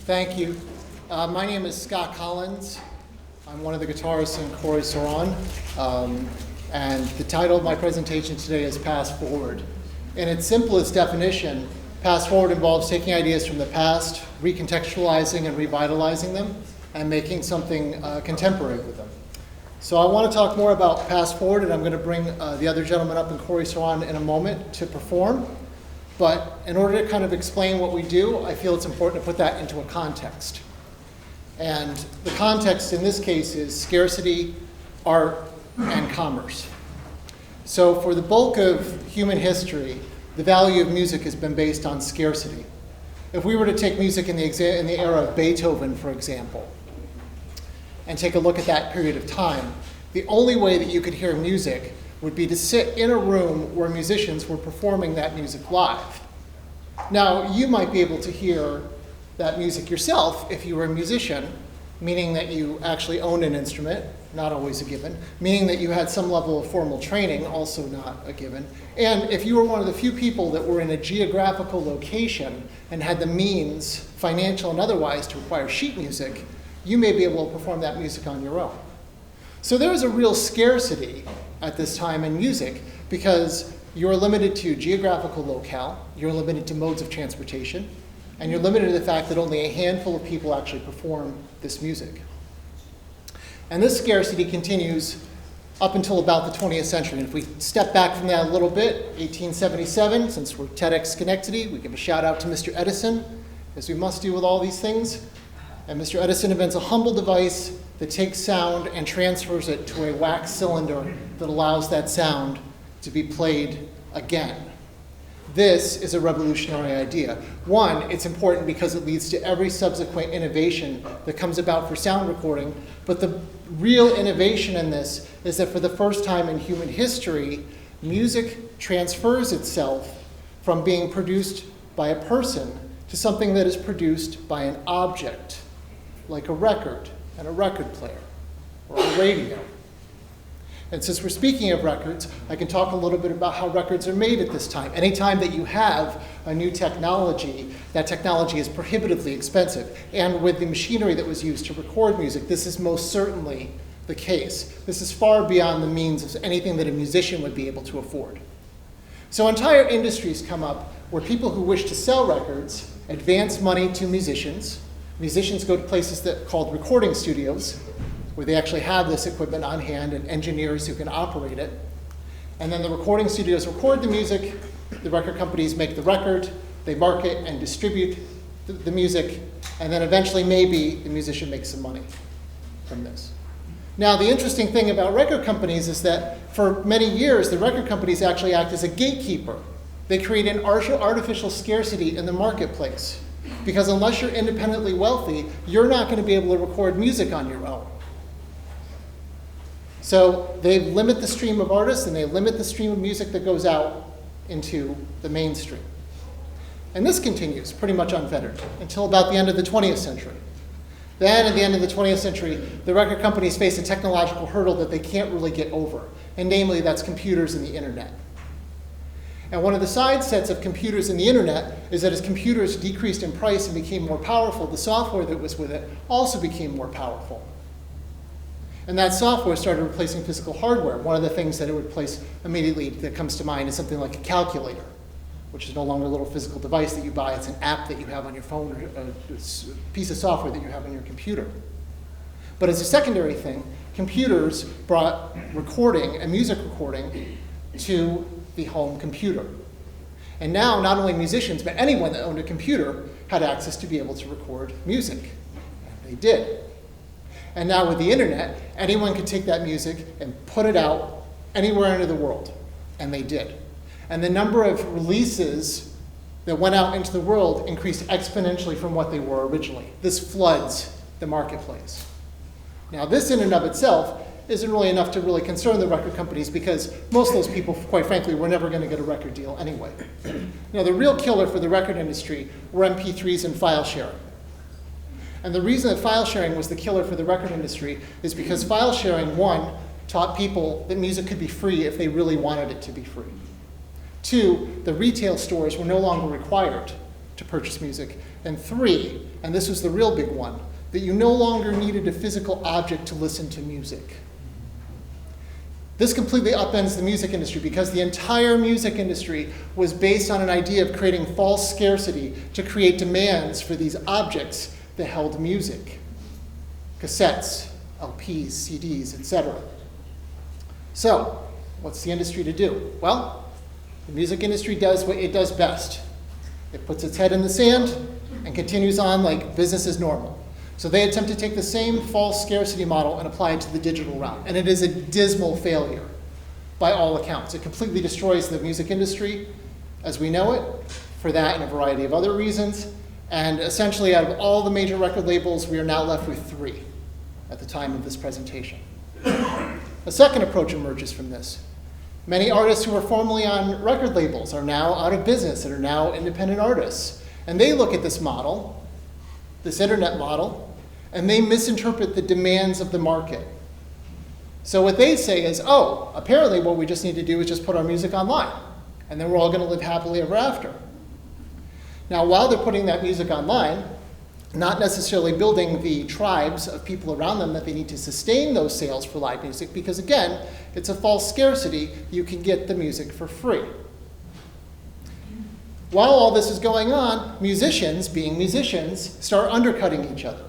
Thank you. My name is Scott Collins. I'm one of the guitarists in Korisoron. And the title of my presentation today is Pass Forward. In its simplest definition, Pass Forward involves taking ideas from the past, recontextualizing and revitalizing them, and making something contemporary with them. So I want to talk more about Pass Forward, and I'm going to bring the other gentleman up in Korisoron in a moment to perform. But in order to kind of explain what we do, I feel it's important to put that into a context. And the context in this case is scarcity, art, and commerce. So for the bulk of human history, the value of music has been based on scarcity. If we were to take music in the era of Beethoven, for example, and take a look at that period of time, the only way that you could hear music would be to sit in a room where musicians were performing that music live. Now, you might be able to hear that music yourself if you were a musician, meaning that you actually owned an instrument, not always a given, meaning that you had some level of formal training, also not a given, and if you were one of the few people that were in a geographical location and had the means, financial and otherwise, to acquire sheet music, you may be able to perform that music on your own. So there is a real scarcity at this time in music because you're limited to geographical locale, you're limited to modes of transportation, and you're limited to the fact that only a handful of people actually perform this music. And this scarcity continues up until about the 20th century. And if we step back from that a little bit, 1877, since we're TEDxSchenectady, we give a shout out to Mr. Edison, as we must do with all these things. And Mr. Edison invents a humble device that takes sound and transfers it to a wax cylinder that allows that sound to be played again. This is a revolutionary idea. One, it's important because it leads to every subsequent innovation that comes about for sound recording, but the real innovation in this is that for the first time in human history, music transfers itself from being produced by a person to something that is produced by an object, like a record and a record player or a radio. And since we're speaking of records, I can talk a little bit about how records are made at this time. Anytime that you have a new technology, that technology is prohibitively expensive. And with the machinery that was used to record music, this is most certainly the case. This is far beyond the means of anything that a musician would be able to afford. So entire industries come up where people who wish to sell records advance money to musicians. Musicians go to places called recording studios, where they actually have this equipment on hand and engineers who can operate it. And then the recording studios record the music, the record companies make the record, they market and distribute the music, and then eventually maybe the musician makes some money from this. Now the interesting thing about record companies is that for many years the record companies actually act as a gatekeeper. They create an artificial scarcity in the marketplace, because unless you're independently wealthy, you're not going to be able to record music on your own. So they limit the stream of artists and they limit the stream of music that goes out into the mainstream. And this continues pretty much unfettered until about the end of the 20th century. Then at the end of the 20th century, the record companies face a technological hurdle that they can't really get over, and namely that's computers and the internet. And one of the side sets of computers and the internet is that as computers decreased in price and became more powerful, the software that was with it also became more powerful. And that software started replacing physical hardware. One of the things that it would replace immediately that comes to mind is something like a calculator, which is no longer a little physical device that you buy. It's an app that you have on your phone, or a piece of software that you have on your computer. But as a secondary thing, computers brought recording and music recording to the home computer. And now not only musicians, but anyone that owned a computer had access to be able to record music. And they did. And now with the internet, anyone could take that music and put it out anywhere into the world. And they did. And the number of releases that went out into the world increased exponentially from what they were originally. This floods the marketplace. Now this in and of itself isn't really enough to really concern the record companies, because most of those people, quite frankly, were never going to get a record deal anyway. Now the real killer for the record industry were MP3s and file sharing. And the reason that file sharing was the killer for the record industry is because file sharing, one, taught people that music could be free if they really wanted it to be free. Two, the retail stores were no longer required to purchase music. And 3, and this was the real big one, that you no longer needed a physical object to listen to music. This completely upends the music industry because the entire music industry was based on an idea of creating false scarcity to create demands for these objects that held music. Cassettes, LPs, CDs, etc. So, what's the industry to do? Well, the music industry does what it does best. It puts its head in the sand and continues on like business as normal. So they attempt to take the same false scarcity model and apply it to the digital realm. And it is a dismal failure by all accounts. It completely destroys the music industry as we know it for that and a variety of other reasons. And essentially, out of all the major record labels, we are now left with 3 at the time of this presentation. A second approach emerges from this. Many artists who were formerly on record labels are now out of business and are now independent artists. And they look at this model, this internet model, and they misinterpret the demands of the market. So what they say is, oh, apparently what we just need to do is just put our music online, and then we're all going to live happily ever after. Now, while they're putting that music online, not necessarily building the tribes of people around them that they need to sustain those sales for live music, because again, it's a false scarcity. You can get the music for free. While all this is going on, musicians, being musicians, start undercutting each other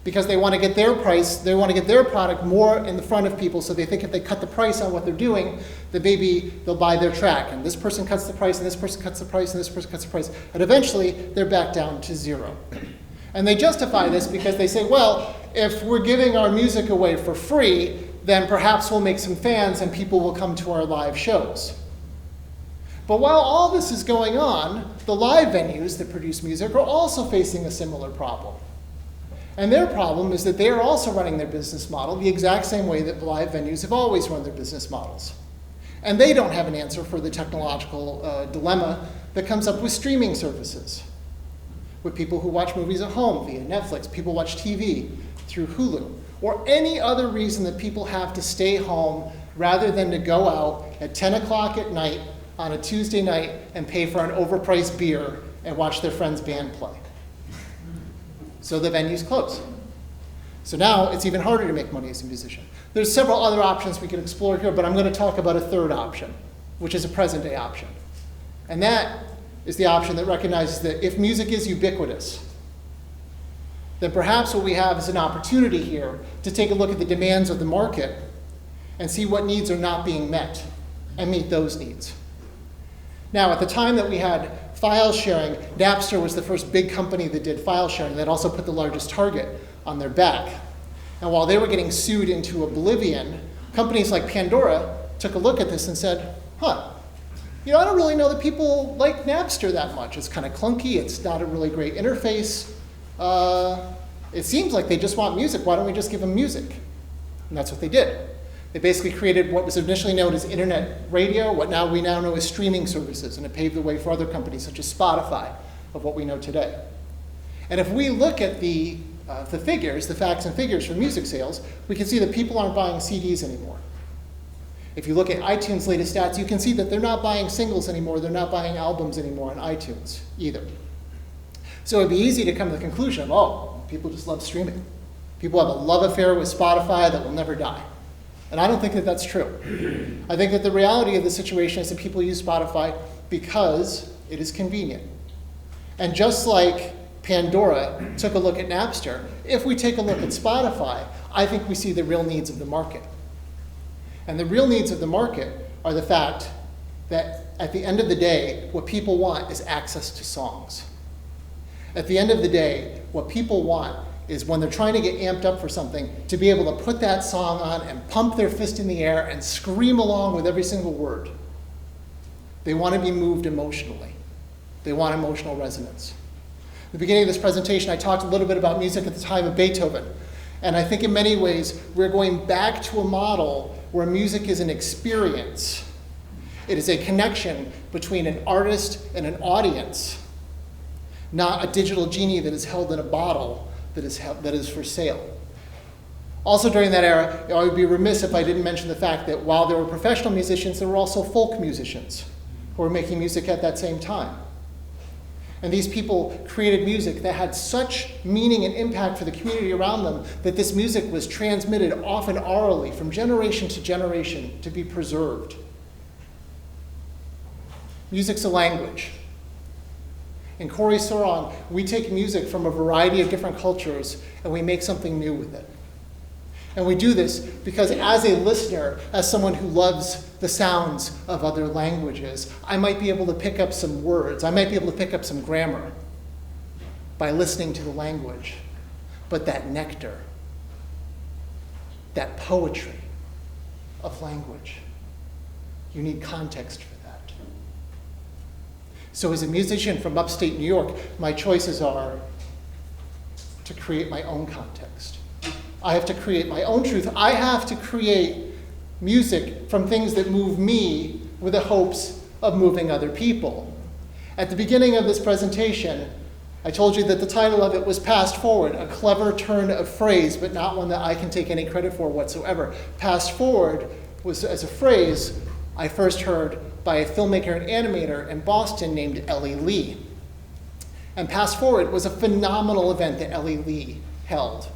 because they want to get their price, they want to get their product more in the front of people, so they think if they cut the price on what they're doing, that maybe they'll buy their track. And this person cuts the price, and this person cuts the price, and this person cuts the price. And eventually, they're back down to 0. And they justify this because they say, well, if we're giving our music away for free, then perhaps we'll make some fans and people will come to our live shows. But while all this is going on, the live venues that produce music are also facing a similar problem. And their problem is that they are also running their business model the exact same way that live venues have always run their business models. And they don't have an answer for the technological dilemma that comes up with streaming services, with people who watch movies at home via Netflix, people watch TV through Hulu, or any other reason that people have to stay home rather than to go out at 10 o'clock at night on a Tuesday night and pay for an overpriced beer and watch their friend's band play. So the venues close. So now it's even harder to make money as a musician. There's several other options we could explore here, but I'm going to talk about a third option, which is a present-day option. And that is the option that recognizes that if music is ubiquitous, then perhaps what we have is an opportunity here to take a look at the demands of the market and see what needs are not being met and meet those needs. Now, at the time that we had file sharing, Napster was the first big company that did file sharing that also put the largest target on their back. And while they were getting sued into oblivion, companies like Pandora took a look at this and said, I don't really know that people like Napster that much. It's kind of clunky. It's not a really great interface. It seems like they just want music. Why don't we just give them music? And that's what they did. They basically created what was initially known as internet radio, what we now know as streaming services, and it paved the way for other companies such as Spotify of what we know today. And if we look at the figures, the facts and figures for music sales, we can see that people aren't buying CDs anymore. If you look at iTunes' latest stats, you can see that they're not buying singles anymore, they're not buying albums anymore on iTunes either. So it'd be easy to come to the conclusion of, people just love streaming. People have a love affair with Spotify that will never die. And I don't think that that's true. I think that the reality of the situation is that people use Spotify because it is convenient. And just like Pandora took a look at Napster, if we take a look at Spotify, I think we see the real needs of the market. And the real needs of the market are the fact that at the end of the day, what people want is access to songs. At the end of the day, what people want is when they're trying to get amped up for something, to be able to put that song on and pump their fist in the air and scream along with every single word. They want to be moved emotionally. They want emotional resonance. At the beginning of this presentation, I talked a little bit about music at the time of Beethoven. And I think in many ways, we're going back to a model where music is an experience. It is a connection between an artist and an audience, not a digital genie that is held in a bottle that is for sale. Also during that era, I would be remiss if I didn't mention the fact that while there were professional musicians, there were also folk musicians who were making music at that same time. And these people created music that had such meaning and impact for the community around them that this music was transmitted often orally from generation to generation to be preserved. Music's a language. In Korisoron, we take music from a variety of different cultures and we make something new with it. And we do this because as a listener, as someone who loves the sounds of other languages, I might be able to pick up some words. I might be able to pick up some grammar by listening to the language. But that nectar, that poetry of language, you need context for that. So as a musician from upstate New York, my choices are to create my own context. I have to create my own truth. I have to create music from things that move me with the hopes of moving other people. At the beginning of this presentation, I told you that the title of it was Past Forward, a clever turn of phrase, but not one that I can take any credit for whatsoever. Past Forward was, as a phrase, I first heard by a filmmaker and animator in Boston named Ellie Lee. And Past Forward was a phenomenal event that Ellie Lee held,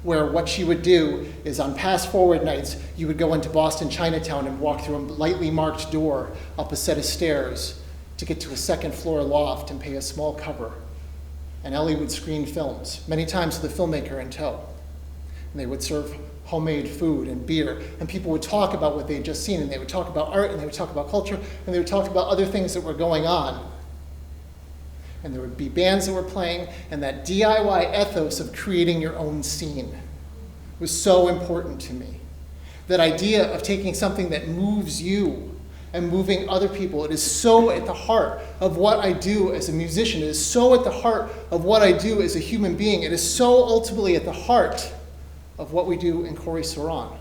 where what she would do is on Past Forward nights, you would go into Boston Chinatown and walk through a lightly marked door up a set of stairs to get to a second floor loft and pay a small cover. And Ellie would screen films, many times with a filmmaker in tow. And they would serve homemade food and beer, and people would talk about what they had just seen, and they would talk about art, and they would talk about culture, and they would talk about other things that were going on. And there would be bands that were playing, and that DIY ethos of creating your own scene was so important to me. That idea of taking something that moves you and moving other people, it is so at the heart of what I do as a musician. It is so at the heart of what I do as a human being. It is so ultimately at the heart of what we do in Korisoron.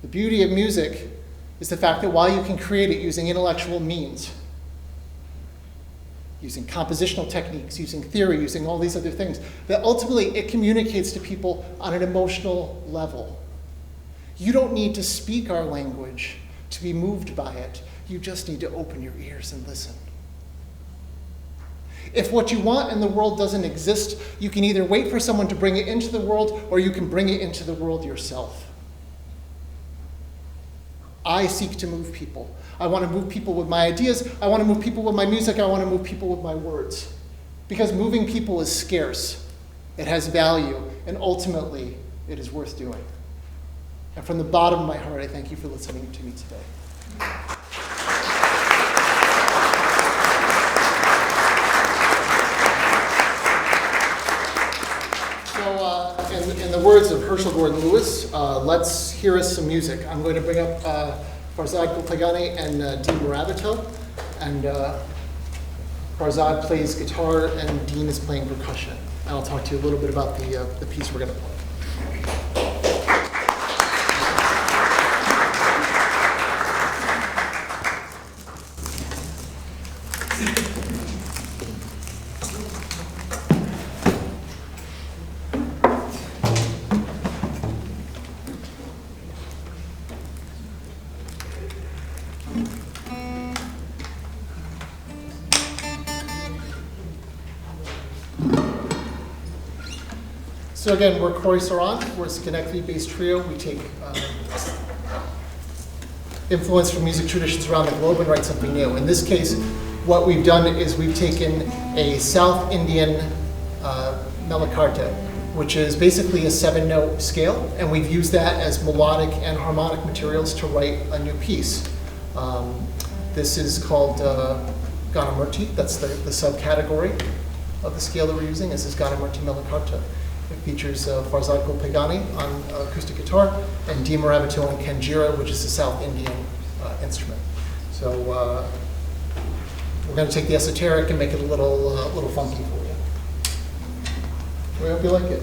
The beauty of music is the fact that while you can create it using intellectual means, using compositional techniques, using theory, using all these other things, that ultimately it communicates to people on an emotional level. You don't need to speak our language to be moved by it. You just need to open your ears and listen. If what you want in the world doesn't exist, you can either wait for someone to bring it into the world or you can bring it into the world yourself. I seek to move people. I want to move people with my ideas. I want to move people with my music. I want to move people with my words. Because moving people is scarce. It has value. And ultimately, it is worth doing. And from the bottom of my heart, I thank you for listening to me today. In the words of Herschel Gordon Lewis, let's hear us some music. I'm going to bring up Farzad Golpayegani and Dean Mirabito. And Farzad plays guitar and Dean is playing percussion. And I'll talk to you a little bit about the piece we're going to play. So again, we're Korisoron. We're a Schenectady-based trio. We take influence from music traditions around the globe and write something new. In this case, what we've done is we've taken a South Indian melakarta, which is basically a 7-note scale, and we've used that as melodic and harmonic materials to write a new piece. This is called Ganamurti. That's the subcategory of the scale that we're using. This is Ganamurti melakarta. It features Farzad Golpayegani on acoustic guitar and Dean Mirabito on kanjira, which is a South Indian instrument. So we're going to take the esoteric and make it a little funky for you. We hope you like it.